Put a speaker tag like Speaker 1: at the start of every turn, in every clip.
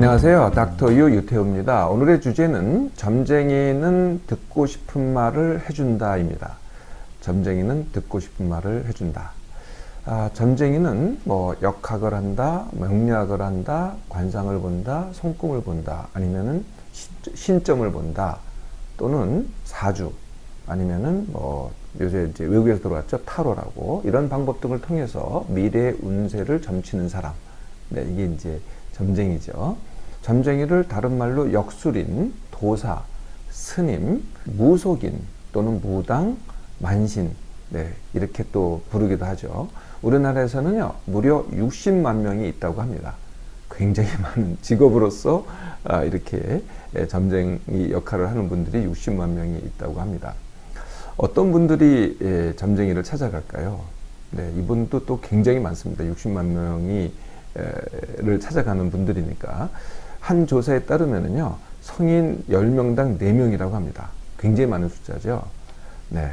Speaker 1: 안녕하세요. 닥터 유 유태우입니다. 오늘의 주제는 점쟁이는 듣고 싶은 말을 해준다입니다. 점쟁이는 듣고 싶은 말을 해준다. 점쟁이는 역학을 한다, 명리학을 한다, 관상을 본다, 손금을 본다, 아니면은 신점을 본다, 또는 사주, 아니면은 요새 이제 외국에서 들어왔죠, 타로라고. 이런 방법 등을 통해서 미래의 운세를 점치는 사람. 네, 이게 이제 점쟁이죠. 점쟁이를 다른 말로 역술인, 도사, 스님, 무속인 또는 무당, 만신, 네, 이렇게 또 부르기도 하죠. 우리나라에서는요, 무려 60만 명이 있다고 합니다. 굉장히 많은 직업으로서 이렇게 점쟁이 역할을 하는 분들이 60만 명이 있다고 합니다. 어떤 분들이 점쟁이를 찾아갈까요? 네, 이분도 또 굉장히 많습니다. 60만 명이 를 찾아가는 분들이니까. 한 조사에 따르면은요, 성인 10명당 4명이라고 합니다. 굉장히 많은 숫자죠. 네.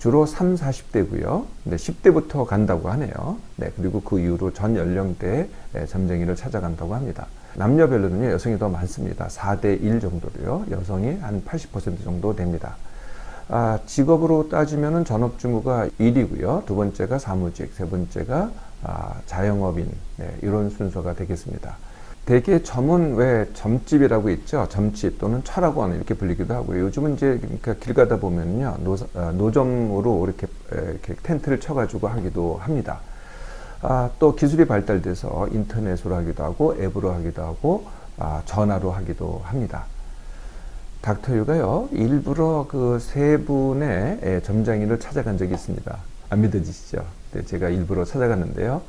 Speaker 1: 주로 30, 40대고요. 네, 10대부터 간다고 하네요. 네, 그리고 그 이후로 전 연령대의 점쟁이를 찾아간다고 합니다. 남녀별로는요, 여성이 더 많습니다. 4대 1 정도로요. 여성이 한 80% 정도 됩니다. 직업으로 따지면은 전업주부가 1위고요. 두 번째가 사무직, 세 번째가 자영업인, 네, 이런 순서가 되겠습니다. 대개 점은 왜 점집이라고 있죠. 점집 또는 철학원 이렇게 불리기도 하고요. 요즘은 이제 그러니까 길 가다 보면요, 노점으로 이렇게 텐트를 쳐가지고 하기도 합니다. 또 기술이 발달돼서 인터넷으로 하기도 하고, 앱으로 하기도 하고, 전화로 하기도 합니다. 닥터유가요, 일부러 그 세 분의 점쟁이를 찾아간 적이 있습니다. 안 믿어지시죠? 네, 제가 일부러 찾아갔는데요.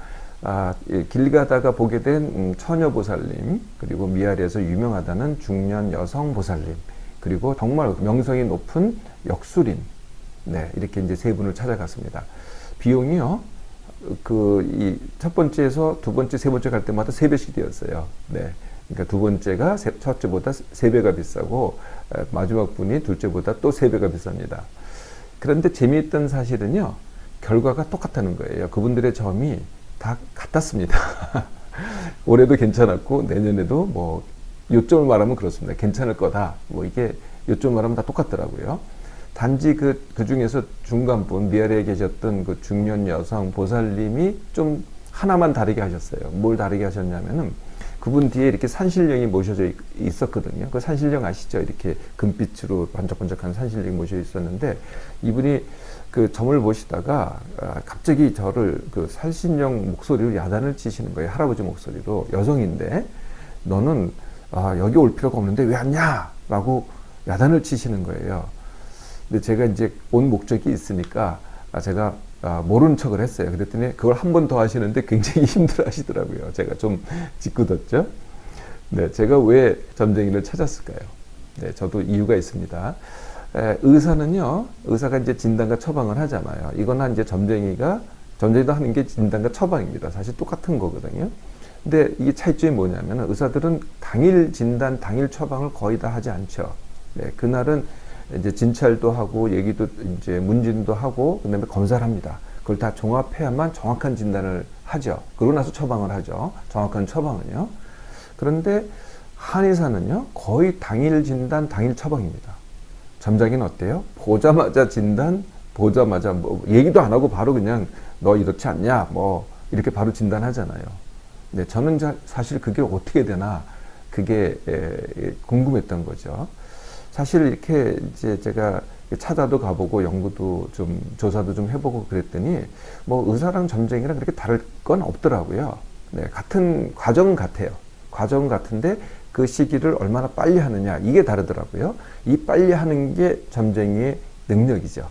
Speaker 1: 길 가다가 보게 된 처녀보살님, 그리고 미아리에서 유명하다는 중년 여성 보살님, 그리고 정말 명성이 높은 역술인, 네, 이렇게 이제 세 분을 찾아갔습니다. 비용이요, 이 첫 번째에서 두 번째, 세 번째 갈 때마다 3배씩 되었어요. 네. 그러니까 두 번째가 첫째보다 3배가 비싸고, 마지막 분이 둘째보다 또 3배가 비쌉니다. 그런데 재미있던 사실은요, 결과가 똑같다는 거예요. 그분들의 점이 다 같았습니다. 올해도 괜찮았고, 내년에도 요점을 말하면 그렇습니다. 괜찮을 거다. 이게 요점을 말하면 다 똑같더라고요. 단지 그 중에서 중간분, 미아리에 계셨던 그 중년 여성 보살님이 좀 하나만 다르게 하셨어요. 뭘 다르게 하셨냐면은, 그분 뒤에 이렇게 산신령이 모셔져 있었거든요. 그 산신령 아시죠? 이렇게 금빛으로 반짝반짝한 산신령이 모셔 있었는데, 이분이 그 점을 보시다가 갑자기 저를 그 산신령 목소리로 야단을 치시는 거예요. 할아버지 목소리로. 여성인데 너는 여기 올 필요가 없는데 왜 왔냐? 라고 야단을 치시는 거예요. 근데 제가 이제 온 목적이 있으니까 제가 모르는 척을 했어요. 그랬더니 그걸 한 번 더 하시는데 굉장히 힘들어 하시더라고요. 제가 좀 짓궂었죠. 네, 제가 왜 점쟁이를 찾았을까요? 네, 저도 이유가 있습니다. 의사가 이제 진단과 처방을 하잖아요. 이거나 이제 점쟁이도 하는 게 진단과 처방입니다. 사실 똑같은 거거든요. 근데 이게 차이점이 뭐냐면, 의사들은 당일 진단, 당일 처방을 거의 다 하지 않죠. 네, 그날은 이제 진찰도 하고, 얘기도 이제 문진도 하고, 그 다음에 검사를 합니다. 그걸 다 종합해야만 정확한 진단을 하죠. 그러고 나서 처방을 하죠. 정확한 처방은요. 그런데 한의사는요, 거의 당일 진단, 당일 처방입니다. 점쟁이는 어때요? 보자마자 진단, 보자마자 얘기도 안 하고 바로 그냥 너 이렇지 않냐, 이렇게 바로 진단하잖아요. 네, 저는 사실 그게 어떻게 되나, 그게 궁금했던 거죠. 사실 이렇게 이제 제가 찾아도 가보고 연구도 좀 조사도 좀 해보고 그랬더니 의사랑 점쟁이랑 그렇게 다를 건 없더라고요. 네, 같은 과정 같아요. 과정 같은데 그 시기를 얼마나 빨리 하느냐, 이게 다르더라고요. 이 빨리 하는 게 점쟁이의 능력이죠.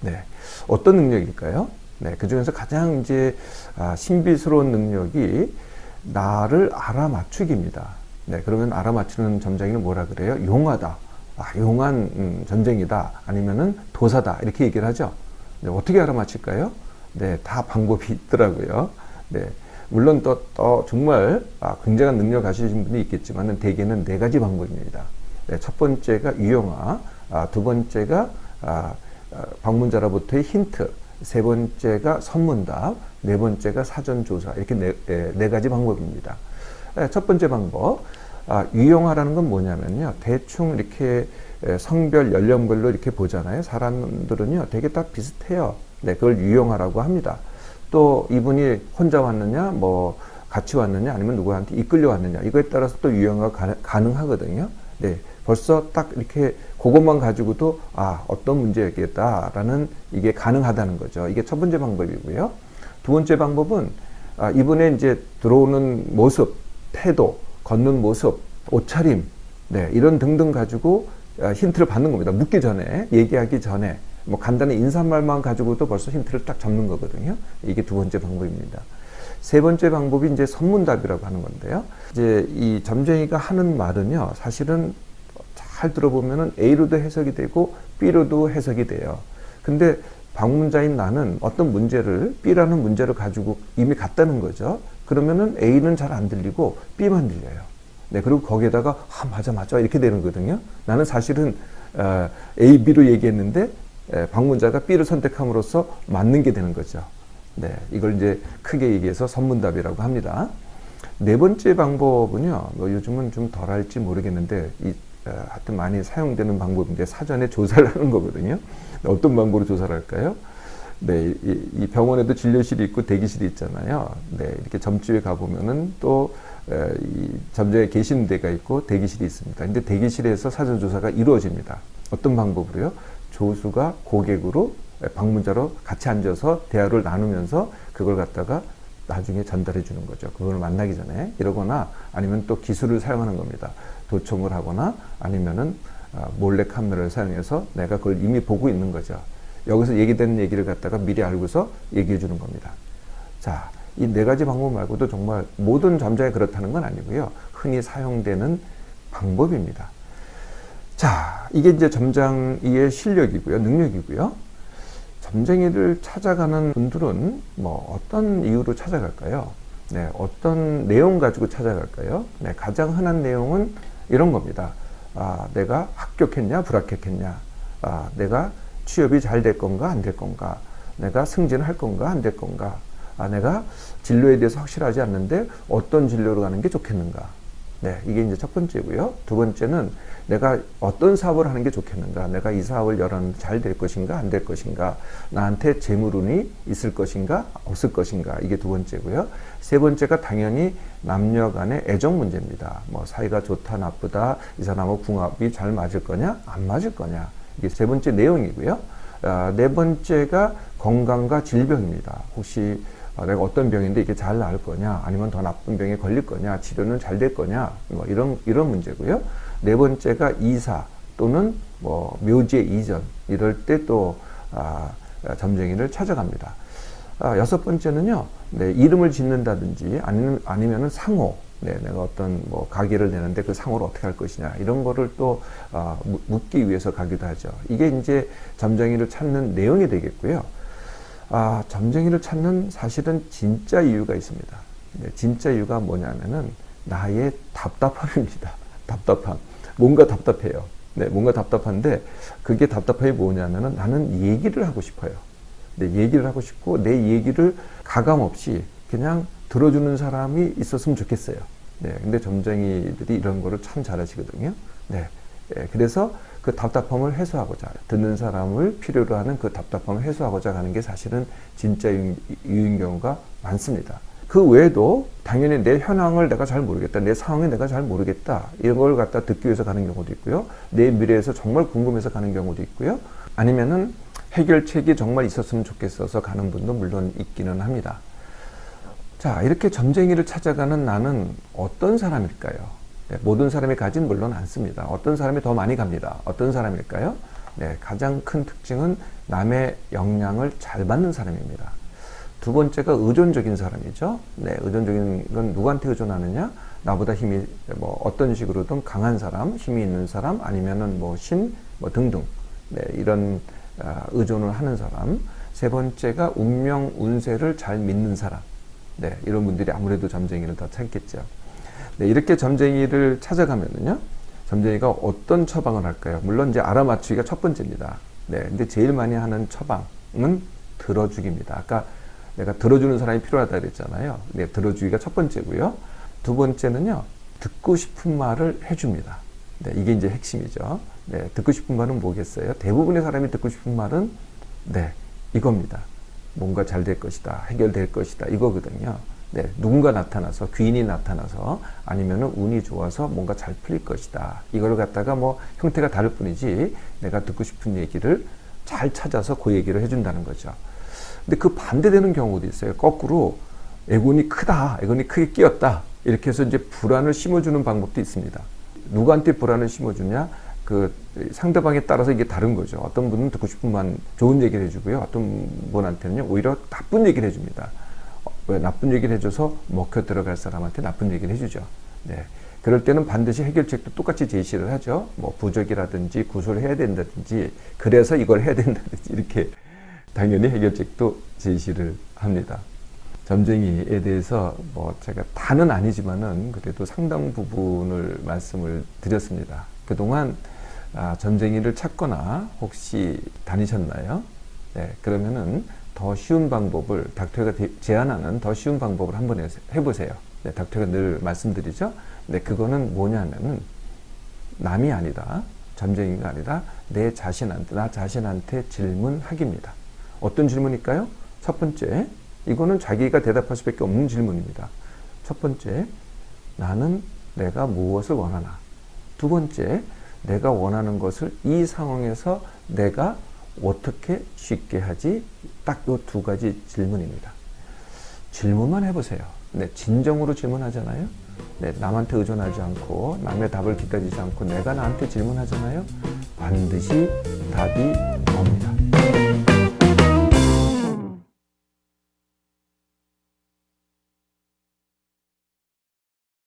Speaker 1: 네, 어떤 능력일까요? 네, 그 중에서 가장 이제 신비스러운 능력이 나를 알아맞추기입니다. 네, 그러면 알아맞추는 점쟁이는 뭐라 그래요? 용하다. 용한 점쟁이다. 아니면은 도사다. 이렇게 얘기를 하죠. 네, 어떻게 알아맞힐까요? 네, 다 방법이 있더라고요. 네. 물론 또 정말 굉장한 능력 가지신 분이 있겠지만 대개는 4가지 방법입니다. 네, 첫 번째가 유용화, 두 번째가 방문자로부터의 힌트, 세 번째가 선문답, 네 번째가 사전조사, 이렇게 네 가지 방법입니다. 첫 번째 방법, 유형화라는 건 뭐냐면요. 대충 이렇게 성별, 연령별로 이렇게 보잖아요. 사람들은요, 되게 다 비슷해요. 네, 그걸 유형화라고 합니다. 또 이분이 혼자 왔느냐, 뭐 같이 왔느냐, 아니면 누구한테 이끌려 왔느냐, 이거에 따라서 또 유형화가 가능하거든요. 네, 벌써 딱 이렇게 그것만 가지고도 어떤 문제겠다라는 이게 가능하다는 거죠. 이게 첫 번째 방법이고요. 두 번째 방법은 이분의 이제 들어오는 모습, 태도, 걷는 모습, 옷차림, 네, 이런 등등 가지고 힌트를 받는 겁니다. 묻기 전에, 얘기하기 전에, 뭐 간단히 인사말만 가지고도 벌써 힌트를 딱 잡는 거거든요. 이게 두 번째 방법입니다. 세 번째 방법이 이제 선문답이라고 하는 건데요. 이제 이 점쟁이가 하는 말은요, 사실은 잘 들어보면은 A로도 해석이 되고 B로도 해석이 돼요. 근데 방문자인 나는 어떤 문제를, B라는 문제를 가지고 이미 갔다는 거죠. 그러면은 A는 잘 안 들리고 B만 들려요. 네, 그리고 거기에다가 맞아 이렇게 되는 거거든요. 나는 사실은 A, B로 얘기했는데 방문자가 B를 선택함으로써 맞는 게 되는 거죠. 네, 이걸 이제 크게 얘기해서 선문답이라고 합니다. 네 번째 방법은요, 뭐 요즘은 좀 덜 할지 모르겠는데, 하여튼 많이 사용되는 방법인데, 사전에 조사를 하는 거거든요. 어떤 방법으로 조사를 할까요? 네, 이 병원에도 진료실이 있고 대기실이 있잖아요. 네, 이렇게 점집에 가보면은 또, 이 점장에 계시는 데가 있고 대기실이 있습니다. 근데 대기실에서 사전 조사가 이루어집니다. 어떤 방법으로요? 조수가 고객으로, 방문자로 같이 앉아서 대화를 나누면서 그걸 갖다가 나중에 전달해 주는 거죠. 그걸 만나기 전에. 이러거나 아니면 또 기술을 사용하는 겁니다. 도청을 하거나 아니면은 몰래 카메라를 사용해서 내가 그걸 이미 보고 있는 거죠. 여기서 얘기되는 얘기를 갖다가 미리 알고서 얘기해 주는 겁니다. 자, 이 네 가지 방법 말고도 정말 모든 점장이 그렇다는 건 아니고요. 흔히 사용되는 방법입니다. 자, 이게 이제 점장이의 실력이고요. 능력이고요. 점쟁이를 찾아가는 분들은 뭐 어떤 이유로 찾아갈까요? 네, 어떤 내용 가지고 찾아갈까요? 네, 가장 흔한 내용은 이런 겁니다. 내가 합격했냐, 불합격했냐? 내가 취업이 잘 될 건가, 안 될 건가? 내가 승진할 건가, 안 될 건가? 내가 진로에 대해서 확실하지 않는데 어떤 진로로 가는 게 좋겠는가? 네, 이게 이제 첫 번째고요. 두 번째는 내가 어떤 사업을 하는 게 좋겠는가? 내가 이 사업을 열었는데 잘 될 것인가? 안 될 것인가? 나한테 재물운이 있을 것인가? 없을 것인가? 이게 두 번째고요. 세 번째가 당연히 남녀 간의 애정 문제입니다. 뭐 사이가 좋다, 나쁘다, 이 사람하고 궁합이 잘 맞을 거냐? 안 맞을 거냐? 이게 세 번째 내용이고요. 네 번째가 건강과 질병입니다. 혹시 내가 어떤 병인데 이게 잘 나을 거냐, 아니면 더 나쁜 병에 걸릴 거냐, 치료는 잘 될 거냐, 뭐 이런 문제고요. 네 번째가 이사 또는 뭐 묘지의 이전, 이럴 때 또 점쟁이를 찾아갑니다. 여섯 번째는요, 네, 이름을 짓는다든지 아니면은 상호, 네, 내가 어떤 뭐 가게를 내는데 그 상호를 어떻게 할 것이냐, 이런 거를 또 묻기 위해서 가기도 하죠. 이게 이제 점쟁이를 찾는 내용이 되겠고요. 점쟁이를 찾는 사실은 진짜 이유가 있습니다. 네, 진짜 이유가 뭐냐면은 나의 답답함입니다. 답답함. 뭔가 답답해요. 네, 뭔가 답답한데 그게 답답함이 뭐냐면은 나는 얘기를 하고 싶어요. 네, 얘기를 하고 싶고 내 얘기를 가감 없이 그냥 들어주는 사람이 있었으면 좋겠어요. 네, 근데 점쟁이들이 이런 거를 참 잘하시거든요. 네, 그래서 그 답답함을 해소하고자, 듣는 사람을 필요로 하는 그 답답함을 해소하고자 하는 게 사실은 진짜 이유인 경우가 많습니다. 그 외에도 당연히 내 현황을 내가 잘 모르겠다, 내 상황을 내가 잘 모르겠다, 이런 걸 갖다 듣기 위해서 가는 경우도 있고요. 내 미래에서 정말 궁금해서 가는 경우도 있고요. 아니면은 해결책이 정말 있었으면 좋겠어서 가는 분도 물론 있기는 합니다. 자, 이렇게 점쟁이를 찾아가는 나는 어떤 사람일까요? 네, 모든 사람이 가진 물론 않습니다. 어떤 사람이 더 많이 갑니다. 어떤 사람일까요? 네, 가장 큰 특징은 남의 영향을 잘 받는 사람입니다. 두 번째가 의존적인 사람이죠. 네, 의존적인 건 누구한테 의존하느냐? 나보다 힘이 뭐 어떤 식으로든 강한 사람, 힘이 있는 사람, 아니면은 뭐 신, 뭐 등등. 네, 이런 의존을 하는 사람. 세 번째가 운명, 운세를 잘 믿는 사람. 네, 이런 분들이 아무래도 점쟁이를 더 찾겠죠. 네, 이렇게 점쟁이를 찾아가면은요, 점쟁이가 어떤 처방을 할까요? 물론 이제 알아맞추기가 첫 번째입니다. 네, 근데 제일 많이 하는 처방은 들어주기입니다. 아까 내가 들어주는 사람이 필요하다 그랬잖아요. 네, 들어주기가 첫 번째고요. 두 번째는요, 듣고 싶은 말을 해줍니다. 네, 이게 이제 핵심이죠. 네, 듣고 싶은 말은 뭐겠어요? 대부분의 사람이 듣고 싶은 말은 네, 이겁니다. 뭔가 잘 될 것이다, 해결될 것이다, 이거거든요. 네, 누군가 나타나서, 귀인이 나타나서, 아니면은 운이 좋아서 뭔가 잘 풀릴 것이다. 이걸 갖다가 뭐 형태가 다를 뿐이지, 내가 듣고 싶은 얘기를 잘 찾아서 그 얘기를 해준다는 거죠. 근데 그 반대되는 경우도 있어요. 거꾸로 애군이 크다, 애군이 크게 끼었다, 이렇게 해서 이제 불안을 심어주는 방법도 있습니다. 누구한테 불안을 심어주냐? 그 상대방에 따라서 이게 다른 거죠. 어떤 분은 듣고 싶은만 좋은 얘기를 해주고요. 어떤 분한테는요, 오히려 나쁜 얘기를 해줍니다. 왜 나쁜 얘기를 해줘서 먹혀 들어갈 사람한테 나쁜 얘기를 해주죠. 네. 그럴 때는 반드시 해결책도 똑같이 제시를 하죠. 뭐 부적이라든지 구술을 해야 된다든지, 그래서 이걸 해야 된다든지, 이렇게 당연히 해결책도 제시를 합니다. 점쟁이에 대해서 뭐 제가 다는 아니지만은 그래도 상당 부분을 말씀을 드렸습니다. 그동안 점쟁이를 찾거나 혹시 다니셨나요? 네, 그러면은 더 쉬운 방법을, 닥터가 제안하는 더 쉬운 방법을 한번 해보세요. 네, 닥터가 늘 말씀드리죠. 네, 그거는 뭐냐면은 남이 아니다, 점쟁이가 아니라 나 자신한테 질문하기입니다. 어떤 질문일까요? 첫 번째, 이거는 자기가 대답할 수밖에 없는 질문입니다. 첫 번째, 나는 내가 무엇을 원하나? 두 번째, 내가 원하는 것을 이 상황에서 내가 어떻게 쉽게 하지? 딱 이 두 가지 질문입니다. 질문만 해보세요. 네, 진정으로 질문하잖아요. 네, 남한테 의존하지 않고, 남의 답을 기다리지 않고 내가 나한테 질문하잖아요. 반드시 답이